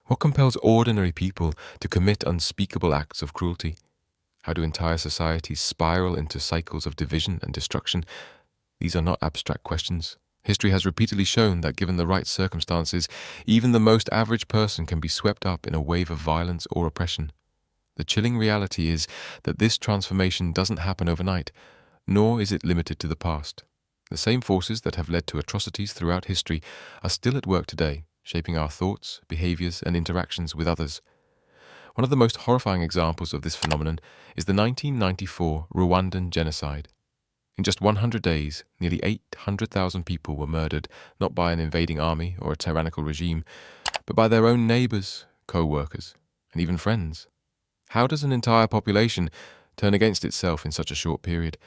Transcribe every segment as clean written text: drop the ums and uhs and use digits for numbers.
What compels ordinary people to commit unspeakable acts of cruelty? How do entire societies spiral into cycles of division and destruction? These are not abstract questions. History has repeatedly shown that given the right circumstances, even the most average person can be swept up in a wave of violence or oppression. The chilling reality is that this transformation doesn't happen overnight, nor is it limited to the past. The same forces that have led to atrocities throughout history are still at work today, shaping our thoughts, behaviors, and interactions with others. One of the most horrifying examples of this phenomenon is the 1994 Rwandan genocide. In just 100 days, nearly 800,000 people were murdered, not by an invading army or a tyrannical regime, but by their own neighbors, co-workers, and even friends. How does an entire population turn against itself in such a short period?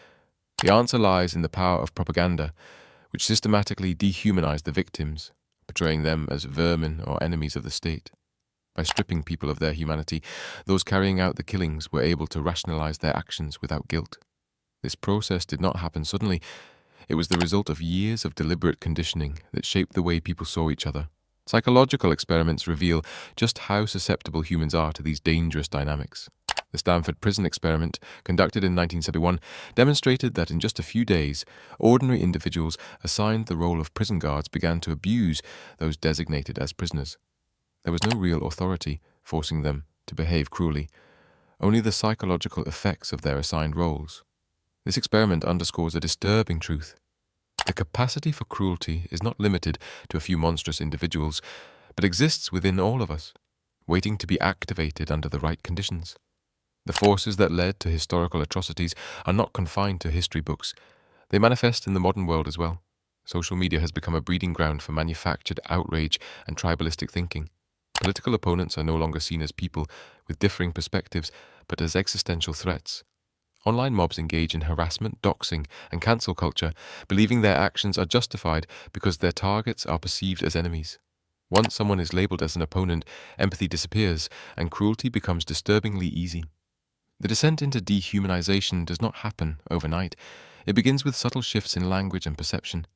The answer lies in the power of propaganda, which systematically dehumanized the victims, portraying them as vermin or enemies of the state. By stripping people of their humanity, those carrying out the killings were able to rationalize their actions without guilt. This process did not happen suddenly. It was the result of years of deliberate conditioning that shaped the way people saw each other. Psychological experiments reveal just how susceptible humans are to these dangerous dynamics. The Stanford Prison Experiment, conducted in 1971, demonstrated that in just a few days, ordinary individuals assigned the role of prison guards began to abuse those designated as prisoners. There was no real authority forcing them to behave cruelly, only the psychological effects of their assigned roles. This experiment underscores a disturbing truth. The capacity for cruelty is not limited to a few monstrous individuals, but exists within all of us, waiting to be activated under the right conditions. The forces that led to historical atrocities are not confined to history books. They manifest in the modern world as well. Social media has become a breeding ground for manufactured outrage and tribalistic thinking. Political opponents are no longer seen as people with differing perspectives, but as existential threats. Online mobs engage in harassment, doxing, and cancel culture, believing their actions are justified because their targets are perceived as enemies. Once someone is labeled as an opponent, empathy disappears, and cruelty becomes disturbingly easy. The descent into dehumanization does not happen overnight. It begins with subtle shifts in language and perception.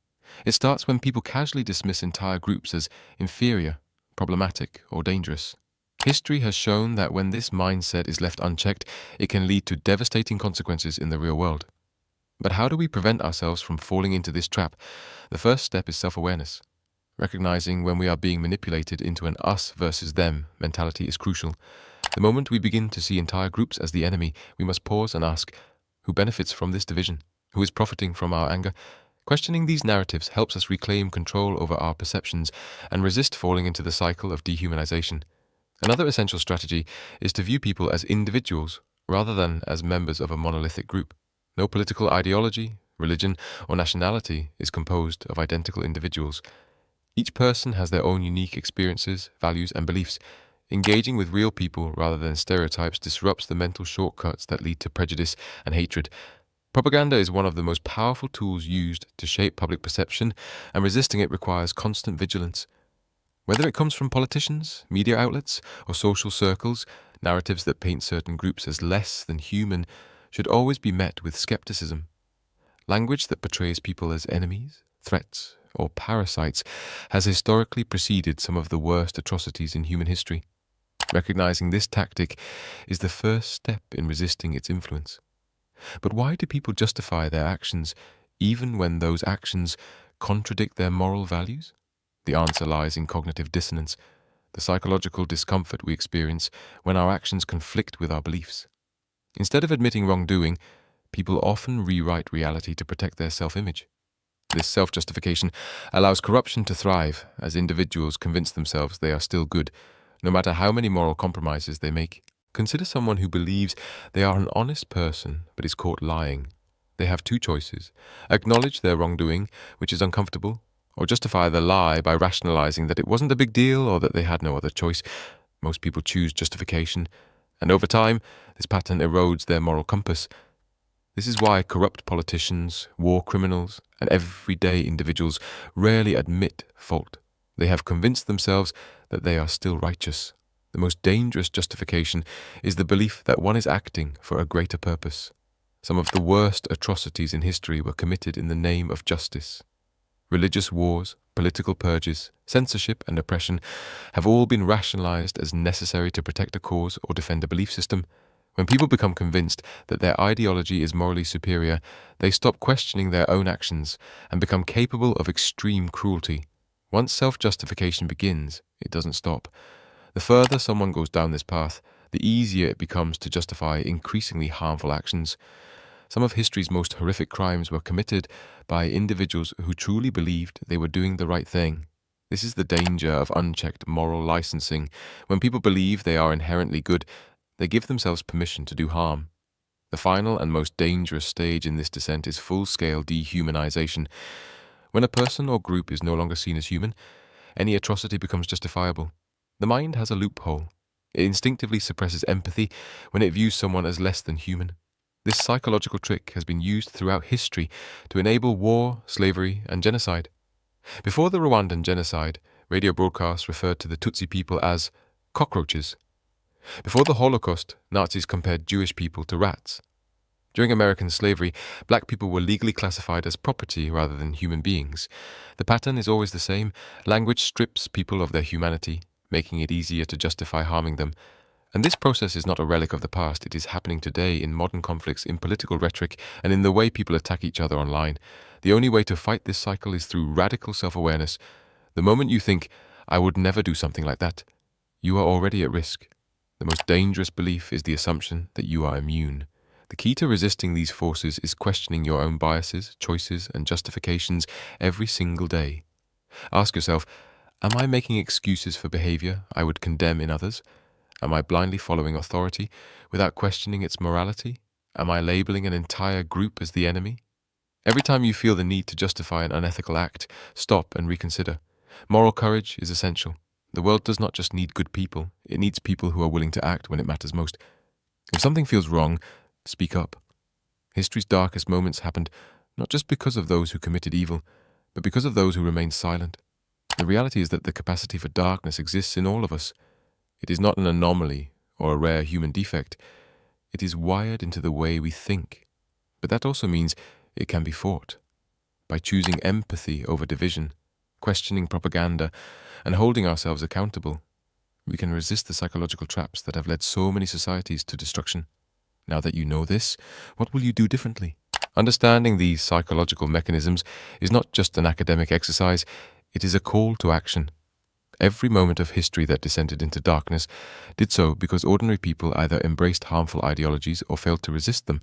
It starts when people casually dismiss entire groups as inferior, problematic, or dangerous. History has shown that when this mindset is left unchecked, it can lead to devastating consequences in the real world. But how do we prevent ourselves from falling into this trap? The first step is self-awareness. Recognizing when we are being manipulated into an us versus them mentality is crucial. The moment we begin to see entire groups as the enemy, we must pause and ask, who benefits from this division? Who is profiting from our anger? Questioning these narratives helps us reclaim control over our perceptions and resist falling into the cycle of dehumanization. Another essential strategy is to view people as individuals rather than as members of a monolithic group. No political ideology, religion, or nationality is composed of identical individuals. Each person has their own unique experiences, values, and beliefs. Engaging with real people rather than stereotypes disrupts the mental shortcuts that lead to prejudice and hatred. Propaganda is one of the most powerful tools used to shape public perception, and resisting it requires constant vigilance. Whether it comes from politicians, media outlets, or social circles, narratives that paint certain groups as less than human should always be met with skepticism. Language that portrays people as enemies, threats, or parasites has historically preceded some of the worst atrocities in human history. Recognizing this tactic is the first step in resisting its influence. But why do people justify their actions even when those actions contradict their moral values? The answer lies in cognitive dissonance, the psychological discomfort we experience when our actions conflict with our beliefs. Instead of admitting wrongdoing, people often rewrite reality to protect their self-image. This self-justification allows corruption to thrive as individuals convince themselves they are still good, no matter how many moral compromises they make. Consider someone who believes they are an honest person but is caught lying. They have two choices: acknowledge their wrongdoing, which is uncomfortable, or justify the lie by rationalizing that it wasn't a big deal or that they had no other choice. Most people choose justification, and over time, this pattern erodes their moral compass. This is why corrupt politicians, war criminals, and everyday individuals rarely admit fault. They have convinced themselves that they are still righteous. The most dangerous justification is the belief that one is acting for a greater purpose. Some of the worst atrocities in history were committed in the name of justice. Religious wars, political purges, censorship, and oppression have all been rationalized as necessary to protect a cause or defend a belief system. When people become convinced that their ideology is morally superior, they stop questioning their own actions and become capable of extreme cruelty. Once self-justification begins, it doesn't stop. The further someone goes down this path, the easier it becomes to justify increasingly harmful actions. Some of history's most horrific crimes were committed by individuals who truly believed they were doing the right thing. This is the danger of unchecked moral licensing. When people believe they are inherently good, they give themselves permission to do harm. The final and most dangerous stage in this descent is full-scale dehumanization. When a person or group is no longer seen as human, any atrocity becomes justifiable. The mind has a loophole. It instinctively suppresses empathy when it views someone as less than human. This psychological trick has been used throughout history to enable war, slavery, and genocide. Before the Rwandan genocide, radio broadcasts referred to the Tutsi people as cockroaches. Before the Holocaust, Nazis compared Jewish people to rats. During American slavery, black people were legally classified as property rather than human beings. The pattern is always the same. Language strips people of their humanity, making it easier to justify harming them. And this process is not a relic of the past. It is happening today in modern conflicts, in political rhetoric, and in the way people attack each other online. The only way to fight this cycle is through radical self-awareness. The moment you think, "I would never do something like that," you are already at risk. The most dangerous belief is the assumption that you are immune. The key to resisting these forces is questioning your own biases, choices, and justifications every single day. Ask yourself, am I making excuses for behavior I would condemn in others? Am I blindly following authority without questioning its morality? Am I labeling an entire group as the enemy? Every time you feel the need to justify an unethical act, stop and reconsider. Moral courage is essential. The world does not just need good people, it needs people who are willing to act when it matters most. If something feels wrong, speak up. History's darkest moments happened not just because of those who committed evil, but because of those who remained silent. The reality is that the capacity for darkness exists in all of us. It is not an anomaly or a rare human defect. It is wired into the way we think. But that also means it can be fought. By choosing empathy over division, questioning propaganda, and holding ourselves accountable, we can resist the psychological traps that have led so many societies to destruction. Now that you know this, what will you do differently? Understanding these psychological mechanisms is not just an academic exercise, it is a call to action. Every moment of history that descended into darkness did so because ordinary people either embraced harmful ideologies or failed to resist them.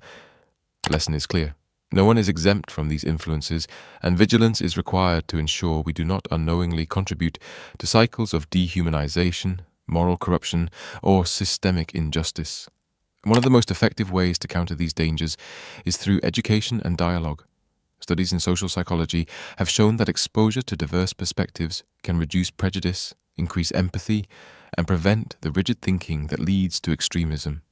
The lesson is clear. No one is exempt from these influences, and vigilance is required to ensure we do not unknowingly contribute to cycles of dehumanization, moral corruption, or systemic injustice. One of the most effective ways to counter these dangers is through education and dialogue. Studies in social psychology have shown that exposure to diverse perspectives can reduce prejudice, increase empathy, and prevent the rigid thinking that leads to extremism.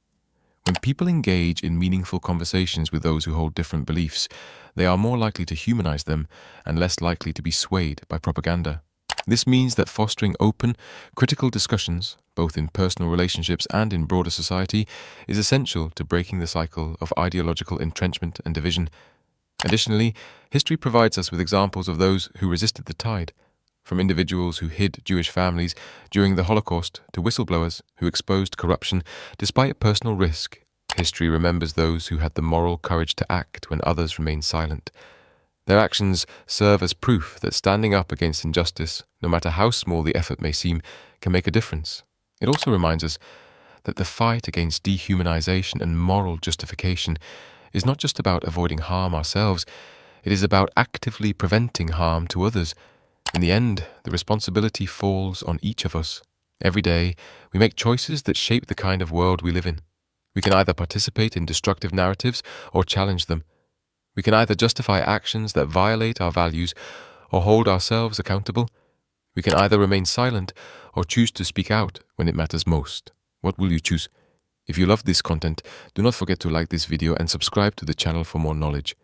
When people engage in meaningful conversations with those who hold different beliefs, they are more likely to humanize them and less likely to be swayed by propaganda. This means that fostering open, critical discussions, both in personal relationships and in broader society, is essential to breaking the cycle of ideological entrenchment and division. Additionally, history provides us with examples of those who resisted the tide, from individuals who hid Jewish families during the Holocaust to whistleblowers who exposed corruption despite personal risk. History remembers those who had the moral courage to act when others remained silent. Their actions serve as proof that standing up against injustice, no matter how small the effort may seem, can make a difference. It also reminds us that the fight against dehumanization and moral justification is not just about avoiding harm ourselves, it is about actively preventing harm to others. In the end, the responsibility falls on each of us. Every day, we make choices that shape the kind of world we live in. We can either participate in destructive narratives or challenge them. We can either justify actions that violate our values or hold ourselves accountable. We can either remain silent or choose to speak out when it matters most. What will you choose? If you love this content, do not forget to like this video and subscribe to the channel for more knowledge.